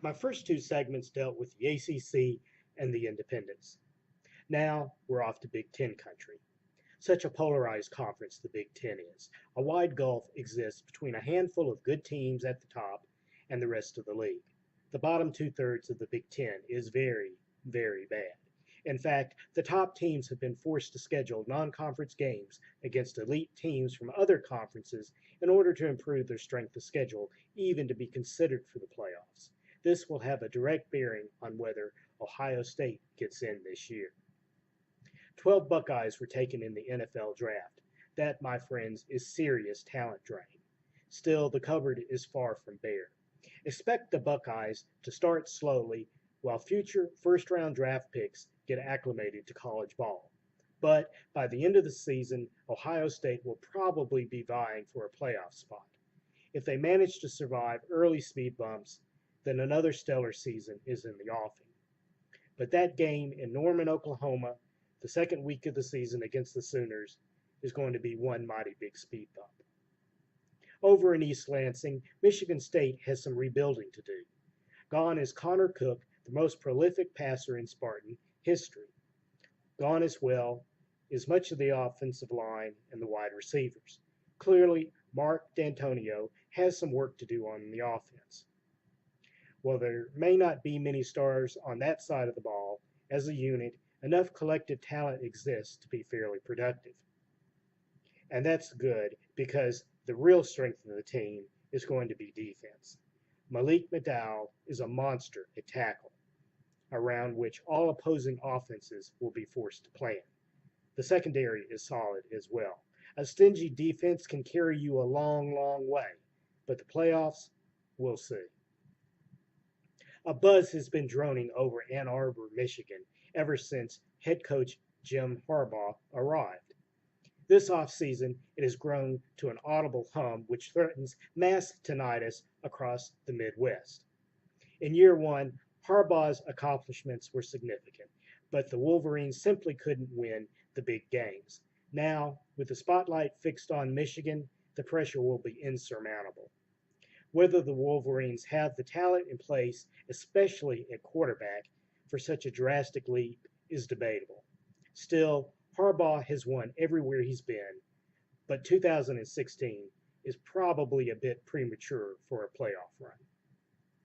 My first two segments dealt with the ACC and the independents. Now we're off to Big Ten country. Such a polarized conference the Big Ten is. A wide gulf exists between a handful of good teams at the top and the rest of the league. The bottom two-thirds of the Big Ten is very, very bad. In fact, the top teams have been forced to schedule non-conference games against elite teams from other conferences in order to improve their strength of schedule, even to be considered for the playoffs. This will have a direct bearing on whether Ohio State gets in this year. 12 Buckeyes were taken in the NFL draft. That, my friends, is serious talent drain. Still, the cupboard is far from bare. Expect the Buckeyes to start slowly while future first-round draft picks get acclimated to college ball. But by the end of the season, Ohio State will probably be vying for a playoff spot. If they manage to survive early speed bumps, then another stellar season is in the offing. But that game in Norman, Oklahoma, the second week of the season against the Sooners, is going to be one mighty big speed bump. Over in East Lansing, Michigan State has some rebuilding to do. Gone is Connor Cook, the most prolific passer in Spartan history. Gone as well is much of the offensive line and the wide receivers. Clearly, Mark D'Antonio has some work to do on the offense. While there may not be many stars on that side of the ball, as a unit, enough collective talent exists to be fairly productive. And that's good because the real strength of the team is going to be defense. Malik McDowell is a monster at tackle, around which all opposing offenses will be forced to plan. The secondary is solid as well. A stingy defense can carry you a long, long way, but the playoffs, we'll see. A buzz has been droning over Ann Arbor, Michigan, ever since head coach Jim Harbaugh arrived. This offseason, it has grown to an audible hum which threatens mass tinnitus across the Midwest. In year one, Harbaugh's accomplishments were significant, but the Wolverines simply couldn't win the big games. Now, with the spotlight fixed on Michigan, the pressure will be insurmountable. Whether the Wolverines have the talent in place, especially at quarterback, for such a drastic leap is debatable. Still, Harbaugh has won everywhere he's been, but 2016 is probably a bit premature for a playoff run.